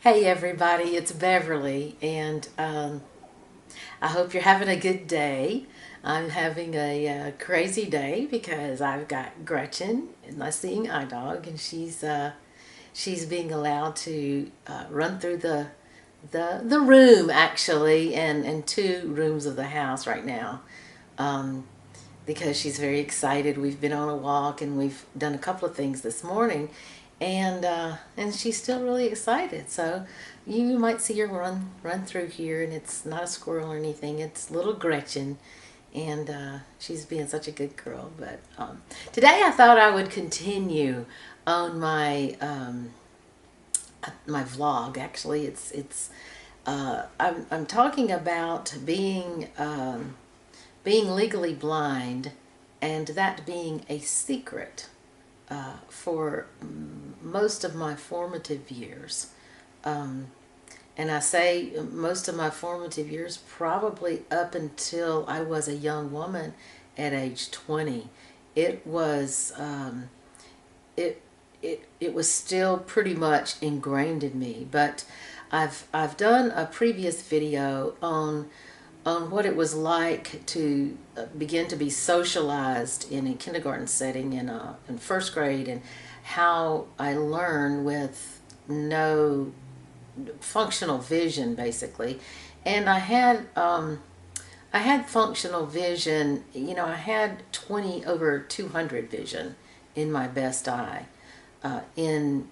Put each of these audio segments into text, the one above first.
Hey everybody, it's Beverly, and I hope you're having a good day. I'm having a crazy day because I've got Gretchen, my seeing eye dog, and she's being allowed to run through the room actually, and two rooms of the house right now. Um, because she's very excited. We've been on a walk and we've done a couple of things this morning, and she's still really excited. So you might see her run through here, and it's not a squirrel or anything. It's little Gretchen, and she's being such a good girl. But today I thought I would continue on my vlog. Actually, I'm talking about being legally blind, and that being a secret for most of my formative years. Um, and I say most of my formative years, probably up until I was a young woman at age 20. It was it it was still pretty much ingrained in me. But I've done a previous video on what it was like to begin to be socialized in a kindergarten setting in first grade, and how I learned with no functional vision basically. And I had functional vision, I had 20 over 200 vision in my best eye in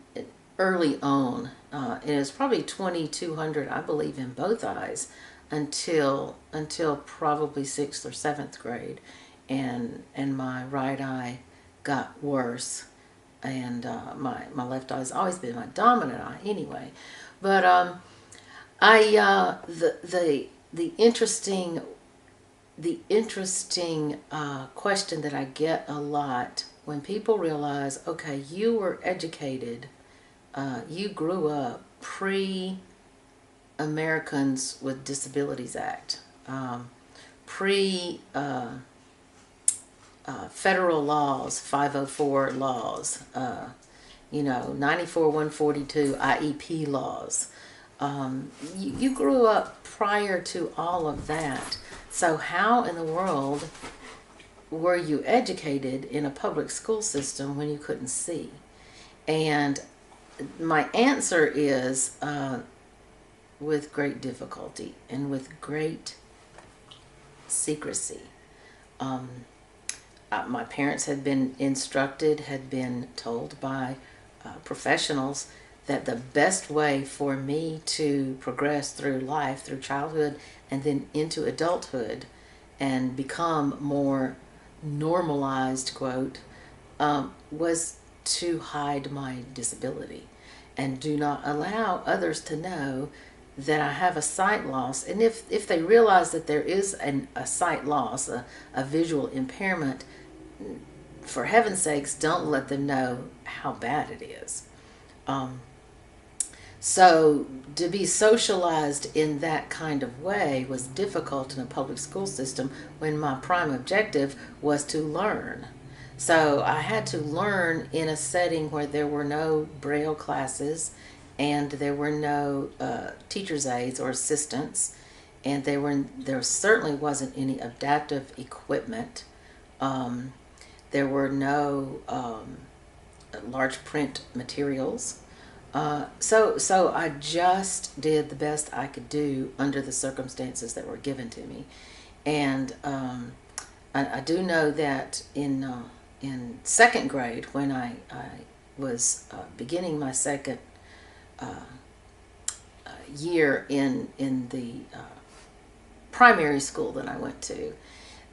early on. And it was probably 2200, I believe, in both eyes until probably sixth or seventh grade, and my right eye got worse, and my left eye has always been my dominant eye anyway. But the interesting question that I get a lot when people realize, okay, you were educated, you grew up pre Americans with Disabilities Act, pre federal laws, 504 laws, 94 142 IEP laws. You grew up prior to all of that. So how in the world were you educated in a public school system when you couldn't see? And my answer is with great difficulty and with great secrecy. My parents had been instructed, had been told by professionals that the best way for me to progress through life, through childhood and then into adulthood, and become more normalized, quote, was to hide my disability and do not allow others to know that I have a sight loss. And if they realize that there is a sight loss, a visual impairment, for heaven's sakes, don't let them know how bad it is. So to be socialized in that kind of way was difficult in a public school system when my prime objective was to learn. So I had to learn in a setting where there were no Braille classes, and there were no teacher's aides or assistants, and there certainly wasn't any adaptive equipment. There were no large print materials. So I just did the best I could do under the circumstances that were given to me. And I do know that in second grade, when I was beginning my second year in the primary school that I went to,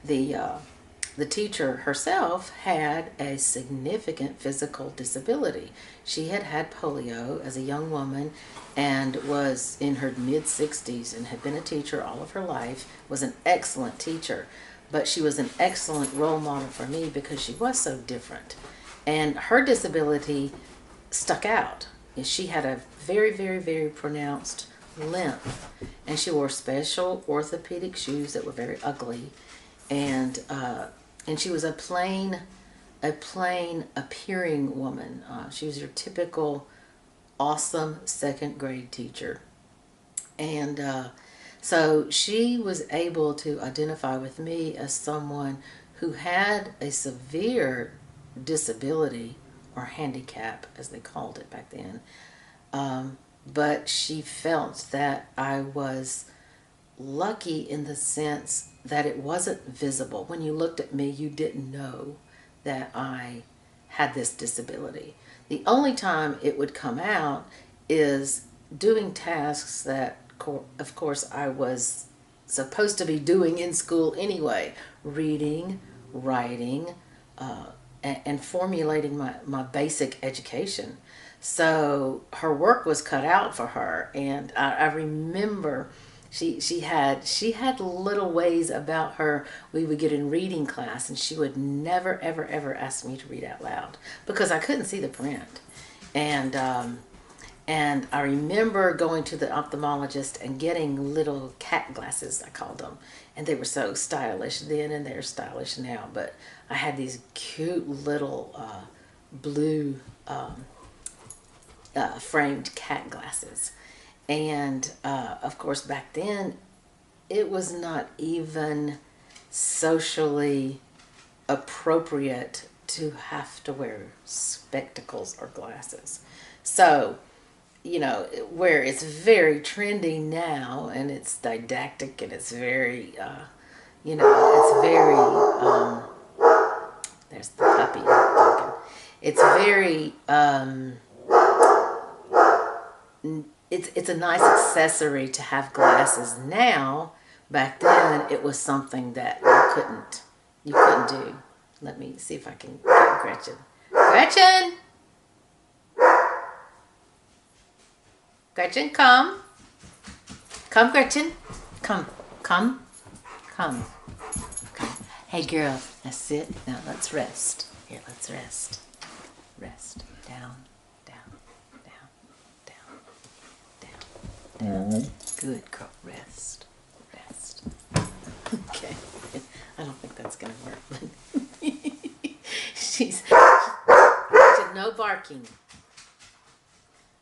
the teacher herself had a significant physical disability. She had had polio as a young woman and was in her mid-60s and had been a teacher all of her life, was an excellent teacher. But she was an excellent role model for me because she was so different. And her disability stuck out. She had a very, very, very pronounced limp. And she wore special orthopedic shoes that were very ugly. And she was a plain appearing woman. She was your typical awesome second grade teacher. And so she was able to identify with me as someone who had a severe disability or handicap, as they called it back then. But she felt that I was lucky in the sense that it wasn't visible. When you looked at me, you didn't know that I had this disability. The only time it would come out is doing tasks that, of course, I was supposed to be doing in school anyway. Reading, writing, and formulating my basic education. So her work was cut out for her. And I remember she had little ways about her. We would get in reading class and she would never ever ask me to read out loud because I couldn't see the print. And I remember going to the ophthalmologist and getting little cat glasses, I called them. And they were so stylish then and they're stylish now. But I had these cute little blue framed cat glasses. And of course back then it was not even socially appropriate to have to wear spectacles or glasses. So, you know, where it's very trendy now and it's didactic and it's very, you know, it's very, there's the puppy talking. It's very, it's a nice accessory to have glasses now. Back then, it was something that you couldn't do. Let me see if I can get Gretchen. Gretchen! Gretchen, come. Come, Gretchen. Come. Come. Come. Come. Hey, girl. Now sit. Now let's rest. Here, let's rest. Rest. Down. Good girl. Rest. Rest. Okay. I don't think that's going to work. But she said no barking.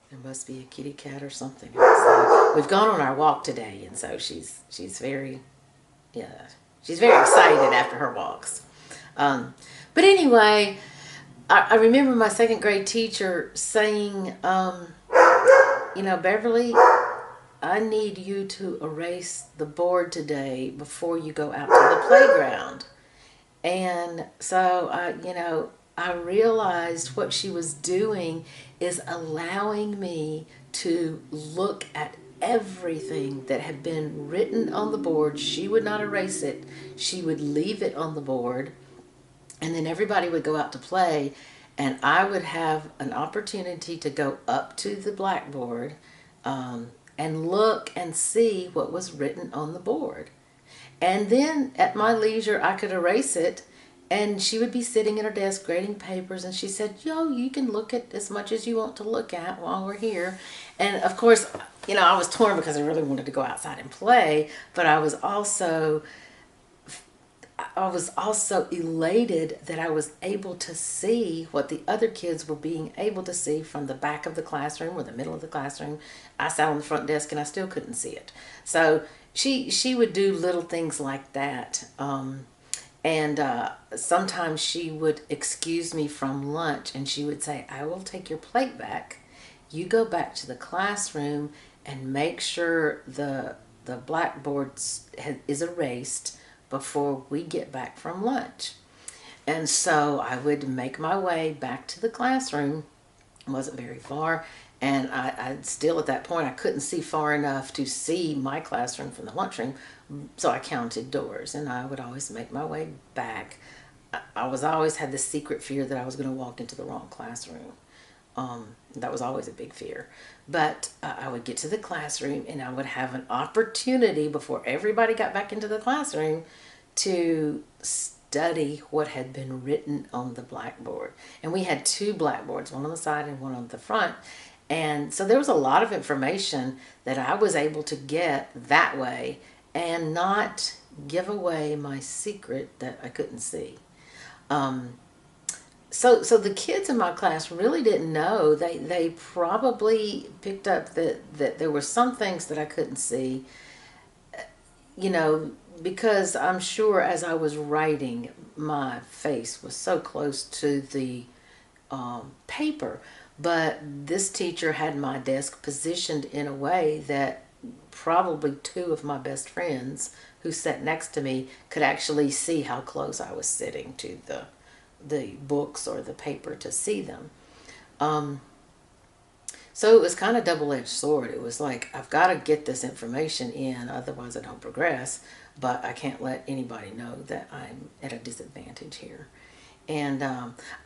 There must be a kitty cat or something. So we've gone on our walk today, and so she's very excited after her walks. But anyway, I remember my second grade teacher saying, you know, Beverly, I need you to erase the board today before you go out to the playground. And so I realized what she was doing is allowing me to look at everything that had been written on the board. She would not erase it. She would leave it on the board. And then everybody would go out to play. And I would have an opportunity to go up to the blackboard and look and see what was written on the board. And then at my leisure, I could erase it. And she would be sitting at her desk grading papers, and she said, yo, you can look at as much as you want to look at while we're here. And of course, you know, I was torn because I really wanted to go outside and play, but I was also elated that I was able to see what the other kids were being able to see from the back of the classroom or the middle of the classroom. I sat on the front desk and I still couldn't see it. So she would do little things like that. And sometimes she would excuse me from lunch and she would say, I will take your plate back. You go back to the classroom and make sure the blackboard is erased before we get back from lunch. And so I would make my way back to the classroom. It wasn't very far. And I still, at that point, I couldn't see far enough to see my classroom from the lunchroom. So I counted doors, and I would always make my way back. I always had this secret fear that I was going to walk into the wrong classroom. That was always a big fear. But I would get to the classroom, and I would have an opportunity before everybody got back into the classroom to study what had been written on the blackboard. And we had two blackboards, one on the side and one on the front. And so there was a lot of information that I was able to get that way and not give away my secret that I couldn't see. so the kids in my class really didn't know. They probably picked up that there were some things that I couldn't see, you know, because I'm sure as I was writing, my face was so close to the paper. But this teacher had my desk positioned in a way that probably two of my best friends who sat next to me could actually see how close I was sitting to the books or the paper to see them. Um, so it was kind of double-edged sword. It was like, I've got to get this information in, otherwise I don't progress, but I can't let anybody know that I'm at a disadvantage here. And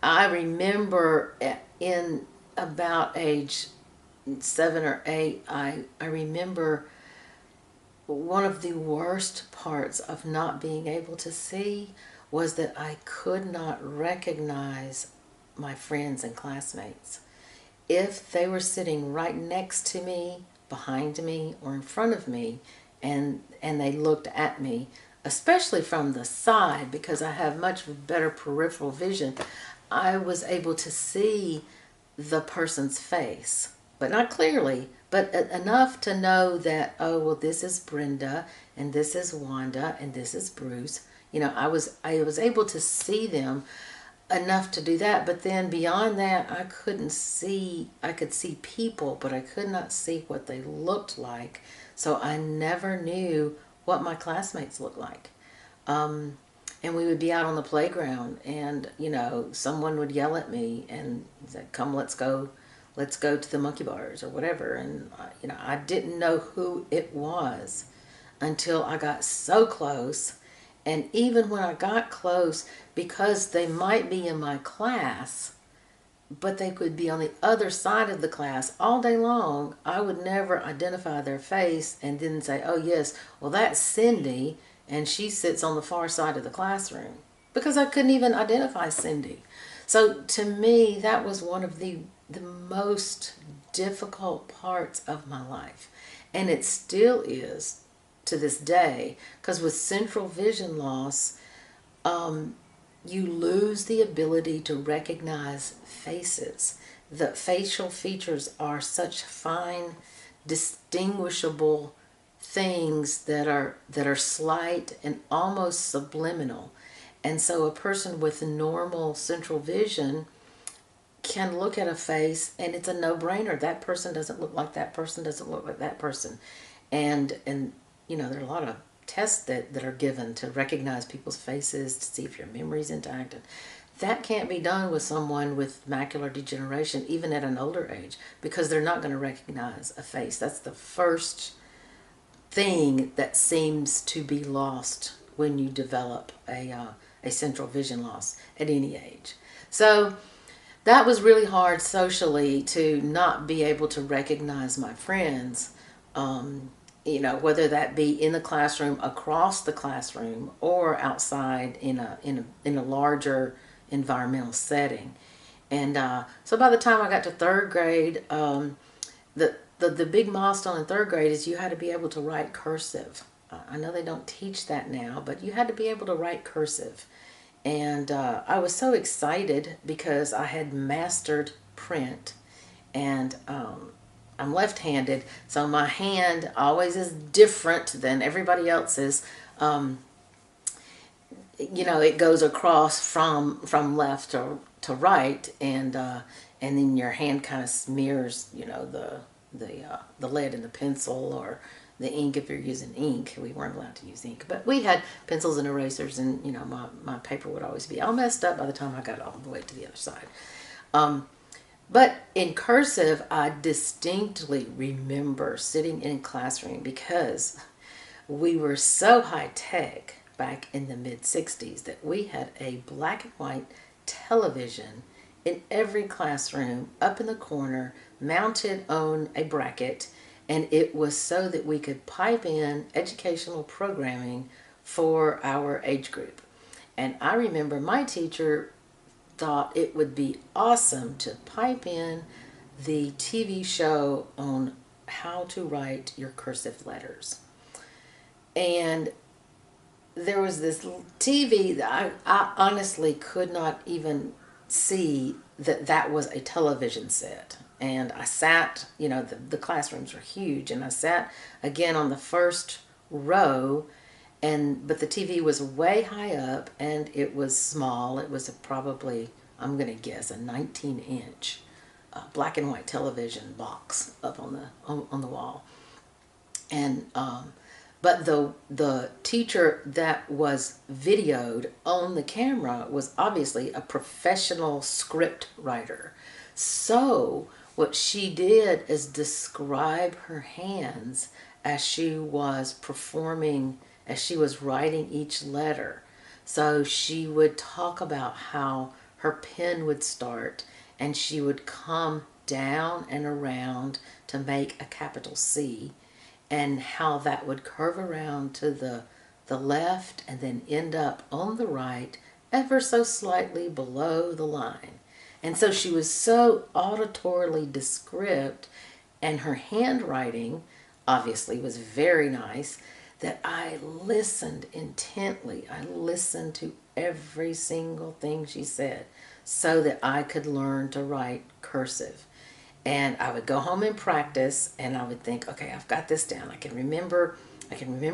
I remember in about age 7 or 8, I remember one of the worst parts of not being able to see was that I could not recognize my friends and classmates. If they were sitting right next to me, behind me, or in front of me, and they looked at me, especially from the side, because I have much better peripheral vision, I was able to see the person's face, but not clearly, but enough to know that, oh, well, this is Brenda, and this is Wanda, and this is Bruce. You know, I was able to see them enough to do that, but then beyond that, I couldn't see. I could see people, but I could not see what they looked like. So I never knew what my classmates looked like. Um, and we would be out on the playground, and someone would yell at me and say, "Come, let's go to the monkey bars or whatever." And I didn't know who it was until I got so close. And even when I got close, because they might be in my class, but they could be on the other side of the class all day long, I would never identify their face and then say, "Oh yes, well that's Cindy and she sits on the far side of the classroom," because I couldn't even identify Cindy. So to me, that was one of the most difficult parts of my life, and it still is to this day, because with central vision loss, you lose the ability to recognize faces. The facial features are such fine, distinguishable things that are slight and almost subliminal. And so a person with normal central vision can look at a face and it's a no-brainer. That person doesn't look like that person, doesn't look like that person. And there are a lot of tests that are given to recognize people's faces, to see if your memory's intact. And that can't be done with someone with macular degeneration, even at an older age, because they're not going to recognize a face. That's the first thing that seems to be lost when you develop a central vision loss at any age. So that was really hard socially, to not be able to recognize my friends, whether that be in the classroom, across the classroom, or outside in a larger environmental setting. And so by the time I got to third grade, the big milestone in third grade is you had to be able to write cursive. I know they don't teach that now, but you had to be able to write cursive. And I was so excited because I had mastered print. And I'm left-handed, so my hand always is different than everybody else's. It goes across from left to right, and then your hand kind of smears, the lead in the pencil or the ink if you're using ink. We weren't allowed to use ink, but we had pencils and erasers, and my paper would always be all messed up by the time I got all the way to the other side. But in cursive, I distinctly remember sitting in classroom, because we were so high tech back in the mid 60s that we had a black and white television in every classroom, up in the corner, mounted on a bracket, and it was so that we could pipe in educational programming for our age group. And I remember my teacher thought it would be awesome to pipe in the TV show on how to write your cursive letters. And there was this TV that I honestly could not even see that that was a television set. And I sat, the classrooms were huge, and I sat again on the first row, but the TV was way high up, and it was small. It was probably, I'm gonna guess, a 19-inch black and white television box up on the wall. And but the teacher that was videoed on the camera was obviously a professional script writer. So what she did is describe her hands as she was performing, as she was writing each letter. So she would talk about how her pen would start, and she would come down and around to make a capital C, and how that would curve around to the left and then end up on the right ever so slightly below the line. And so she was so auditorily descript, and her handwriting obviously was very nice, that I listened intently. I listened to every single thing she said so that I could learn to write cursive. And I would go home and practice, and I would think, okay, I've got this down. I can remember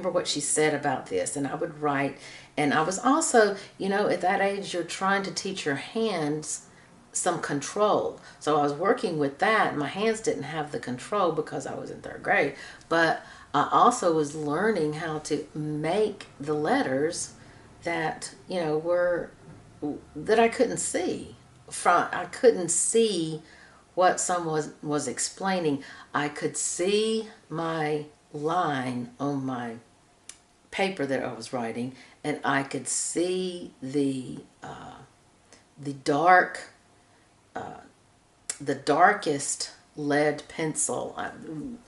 what she said about this, and I would write. And I was also, at that age, you're trying to teach your hands some control. So I was working with that. My hands didn't have the control because I was in third grade, but I also was learning how to make the letters that, were, that I couldn't see. I couldn't see what someone was explaining. I could see my line on my paper that I was writing, and I could see the darkest lead pencil.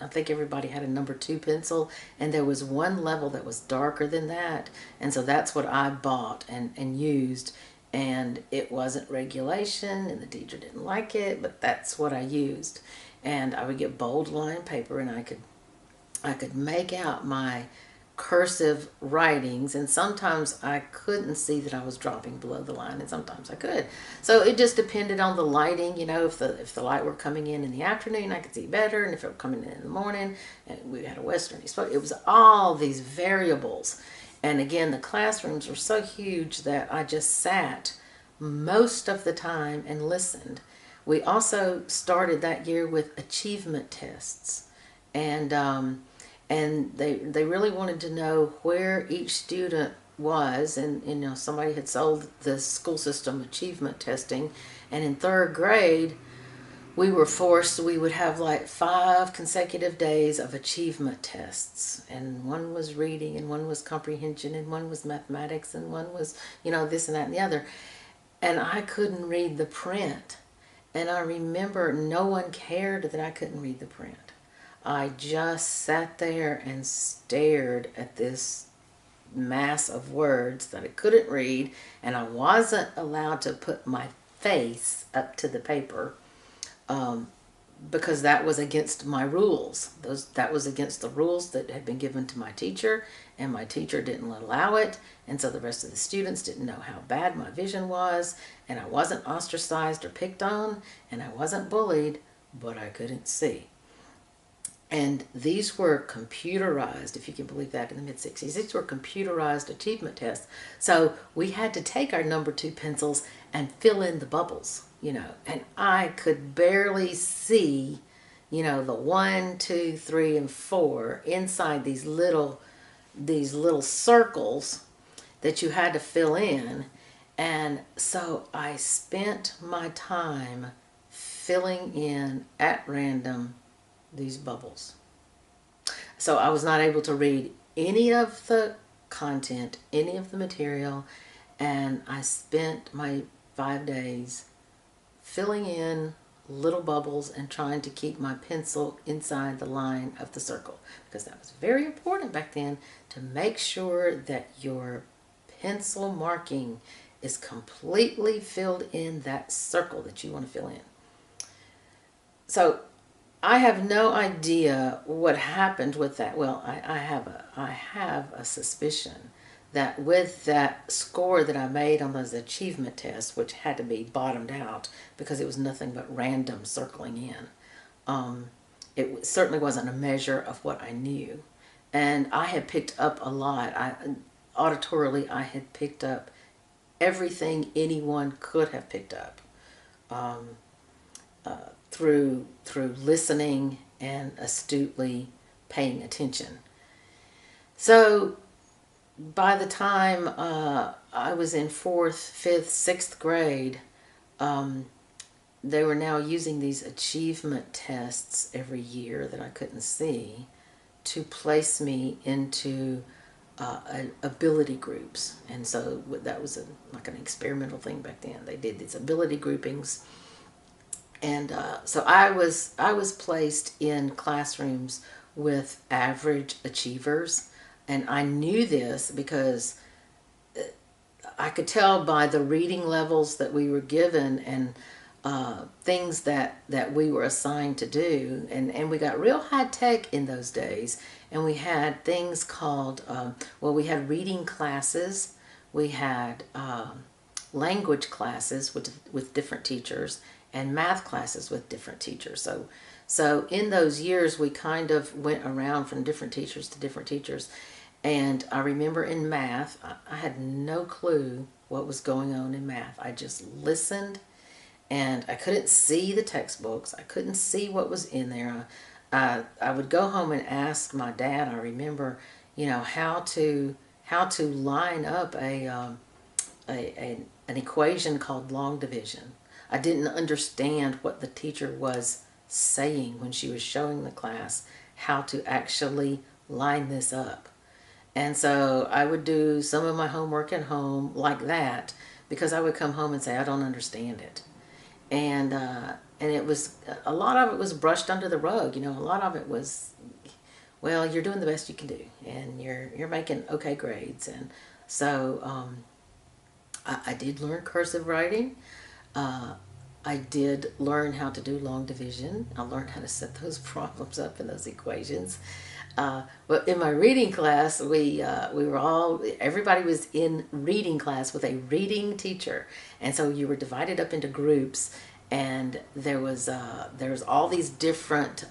I think everybody had a number 2 pencil, and there was one level that was darker than that, and so that's what I bought and used. And it wasn't regulation, and the teacher didn't like it, but that's what I used. And I would get bold line paper, and I could make out my cursive writings, and sometimes I couldn't see that I was dropping below the line, and sometimes I could. So it just depended on the lighting. If the light were coming in the afternoon, I could see better, and if it were coming in the morning, and we had a western, it was all these variables. And again, the classrooms were so huge that I just sat most of the time and listened. We also started that year with achievement tests, and they really wanted to know where each student was, and somebody had sold the school system achievement testing, and in third grade we would have like 5 consecutive days of achievement tests, and one was reading, and one was comprehension, and one was mathematics, and one was, this and that and the other. And I couldn't read the print. And I remember no one cared that I couldn't read the print. I just sat there and stared at this mass of words that I couldn't read, and I wasn't allowed to put my face up to the paper, because that was against my rules. That was against the rules that had been given to my teacher, and my teacher didn't allow it, and so the rest of the students didn't know how bad my vision was, and I wasn't ostracized or picked on, and I wasn't bullied, but I couldn't see. And these were computerized, if you can believe that, in the mid-60s. These were computerized achievement tests. So we had to take our number 2 pencils and fill in the bubbles, and I could barely see, the 1, 2, 3, and 4 inside these little circles that you had to fill in. And so I spent my time filling in at random these bubbles. So I was not able to read any of the content, any of the material, and I spent my 5 days filling in little bubbles and trying to keep my pencil inside the line of the circle, because that was very important back then, to make sure that your pencil marking is completely filled in that circle that you want to fill in. So I have no idea what happened with that. Well, I have a suspicion that with that score that I made on those achievement tests, which had to be bottomed out because it was nothing but random circling in, it certainly wasn't a measure of what I knew. And I had picked up a lot. Auditorily, I had picked up everything anyone could have picked up, through listening and astutely paying attention. So by the time I was in fourth, fifth, sixth grade, they were now using these achievement tests every year that I couldn't see to place me into ability groups. And so that was like an experimental thing back then. They did these ability groupings. And so I was placed in classrooms with average achievers. And I knew this because I could tell by the reading levels that we were given and things that we were assigned to do. And we got real high tech in those days. And we had things called, we had reading classes. We had language classes with different teachers, and math classes with different teachers. So in those years, we kind of went around from different teachers to different teachers. And I remember in math, I had no clue what was going on in math. I just listened, and I couldn't see the textbooks. I couldn't see what was in there. I would go home and ask my dad. I remember, how to line up an equation called long division. I didn't understand what the teacher was saying when she was showing the class how to actually line this up. And so I would do some of my homework at home like that because I would come home and say, I don't understand it. And it was, a lot of it was brushed under the rug. A lot of it was, well, you're doing the best you can do, and you're making okay grades. And so I did learn cursive writing. I did learn how to do long division. I learned how to set those problems up and those equations. But in my reading class, everybody was in reading class with a reading teacher. And so you were divided up into groups, and there was all these different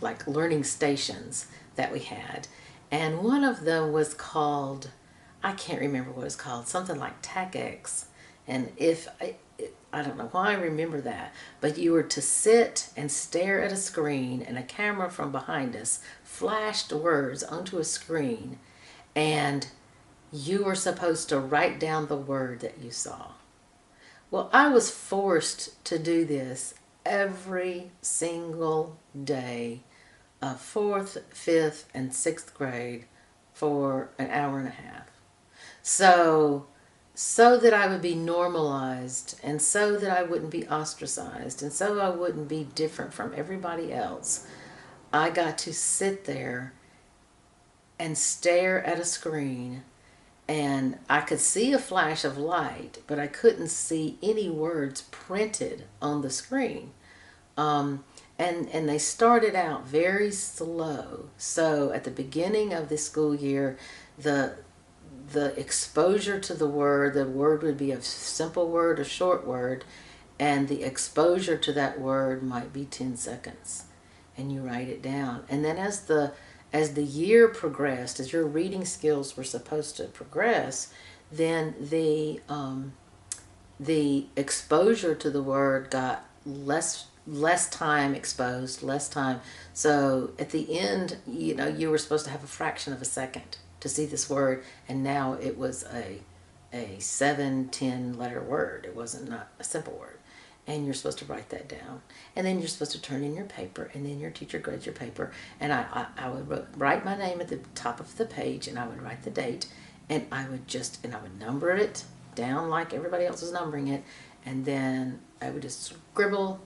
like learning stations that we had. And one of them was called, I can't remember what it's called, something like TACX. And I don't know why I remember that, but you were to sit and stare at a screen, and a camera from behind us flashed words onto a screen, and you were supposed to write down the word that you saw. Well, I was forced to do this every single day of fourth, fifth, and sixth grade for an hour and a half. So that I would be normalized, and so that I wouldn't be ostracized, and so I wouldn't be different from everybody else, I got to sit there and stare at a screen, and I could see a flash of light, but I couldn't see any words printed on the screen. And they started out very slow. So at the beginning of the school year, the exposure to the word would be a simple word, a short word, and the exposure to that word might be 10 seconds. And you write it down. And then as the year progressed, as your reading skills were supposed to progress, then the exposure to the word got less time exposed, less time. So at the end, you were supposed to have a fraction of a second to see this word, and now it was a 7-10 letter word. It wasn't not a simple word. And you're supposed to write that down. And then you're supposed to turn in your paper, and then your teacher grades your paper. And I would write my name at the top of the page, and I would write the date, and I would number it down like everybody else was numbering it, and then I would just scribble.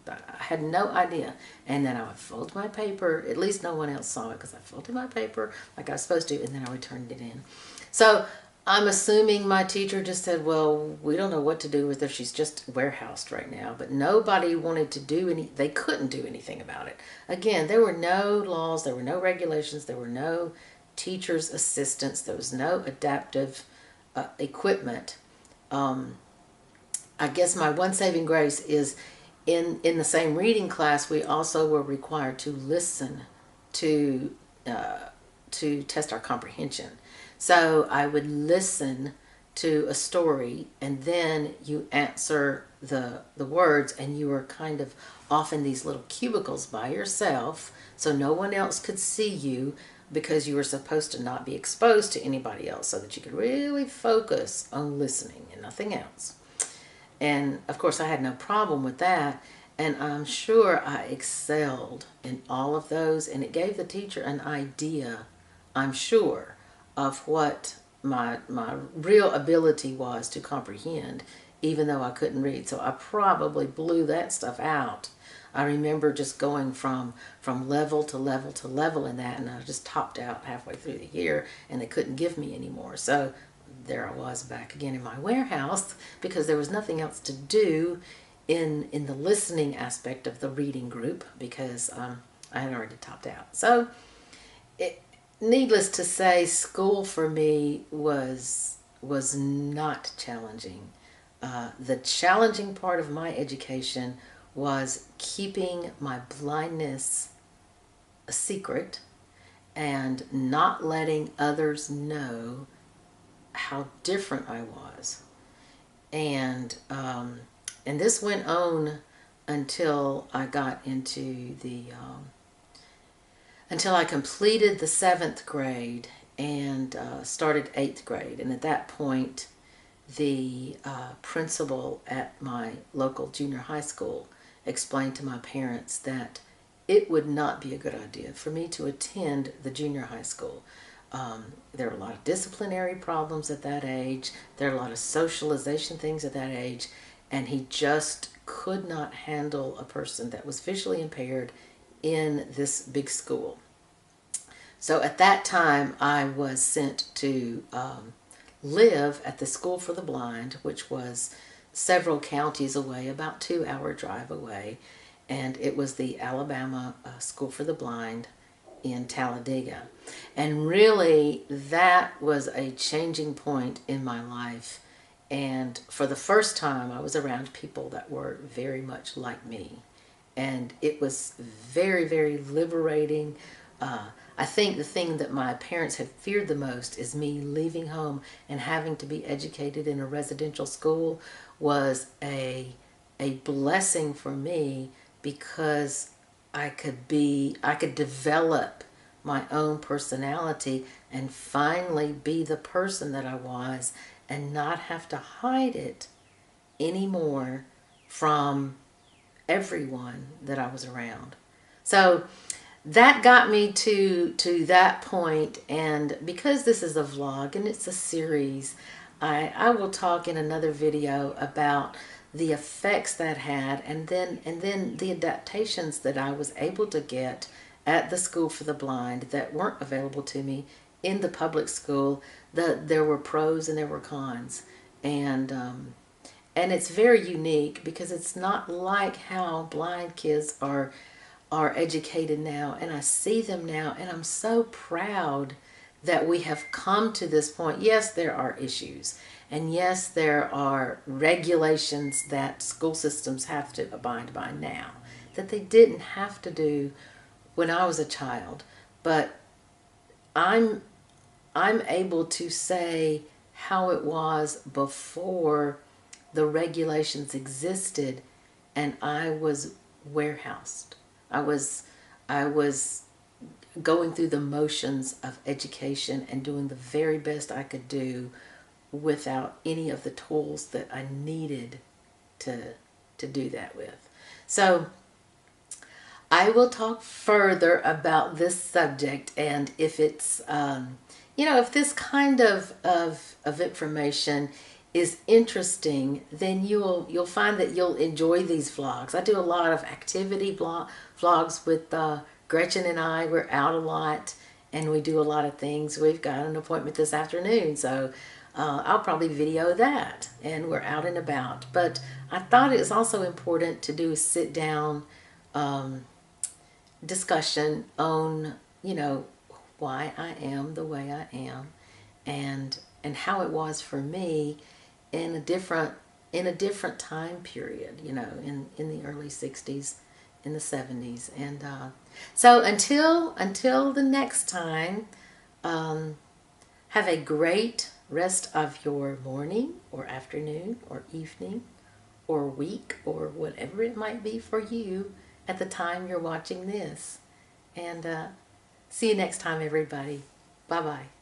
I had no idea. And then I would fold my paper. At least no one else saw it because I folded my paper like I was supposed to, and then I would turn it in. So I'm assuming my teacher just said, well, we don't know what to do with her. She's just warehoused right now. But nobody wanted to they couldn't do anything about it. Again, there were no laws, there were no regulations, there were no teacher's assistants. There was no adaptive equipment. I guess my one saving grace is in the same reading class, we also were required to listen to test our comprehension. So I would listen to a story, and then you answer the words, and you were kind of off in these little cubicles by yourself, so no one else could see you, because you were supposed to not be exposed to anybody else, so that you could really focus on listening and nothing else. And of course, I had no problem with that. And I'm sure I excelled in all of those. And it gave the teacher an idea, I'm sure, of what my real ability was to comprehend, even though I couldn't read. So I probably blew that stuff out. I remember just going from level to level to level in that, and I just topped out halfway through the year, and they couldn't give me any more. So there I was back again in my warehouse, because there was nothing else to do in the listening aspect of the reading group, because I had already topped out. So needless to say, school for me was not challenging. The challenging part of my education was keeping my blindness a secret and not letting others know how different I was. And this went on until I got into until I completed the 7th grade and started 8th grade. And at that point, the principal at my local junior high school explained to my parents that it would not be a good idea for me to attend the junior high school. There were a lot of disciplinary problems at that age. There are a lot of socialization things at that age. And he just could not handle a person that was visually impaired in this big school. So at that time, I was sent to live at the School for the Blind, which was several counties away, about 2-hour drive away. And it was the Alabama School for the Blind in Talladega. And really, that was a changing point in my life. And for the first time, I was around people that were very much like me. And it was very, very liberating. I think the thing that my parents have feared the most is me leaving home and having to be educated in a residential school was a blessing for me, because I could develop my own personality and finally be the person that I was, and not have to hide it anymore from everyone that I was around. So that got me to that point. And because this is a vlog and it's a series, I will talk in another video about the effects that had, and then the adaptations that I was able to get at the School for the Blind that weren't available to me in the public school. There were pros and there were cons, and it's very unique, because it's not like how blind kids are educated now. And I see them now, and I'm so proud that we have come to this point. Yes, there are issues, and yes, there are regulations that school systems have to abide by now that they didn't have to do when I was a child. But I'm able to say how it was before the regulations existed, and I was warehoused. I was going through the motions of education and doing the very best I could do without any of the tools that I needed to do that with. So I will talk further about this subject, and if it's if this kind of information is interesting, then you'll find that you'll enjoy these vlogs. I do a lot of activity vlogs with Gretchen and I. We're out a lot, and we do a lot of things. We've got an appointment this afternoon, so I'll probably video that, and we're out and about. But I thought it was also important to do a sit-down discussion on, why I am the way I am, and how it was for me in a different time period, in the early 60s, in the 70s. And so until the next time, have a great rest of your morning or afternoon or evening or week or whatever it might be for you at the time you're watching this. And see you next time, everybody. Bye-bye.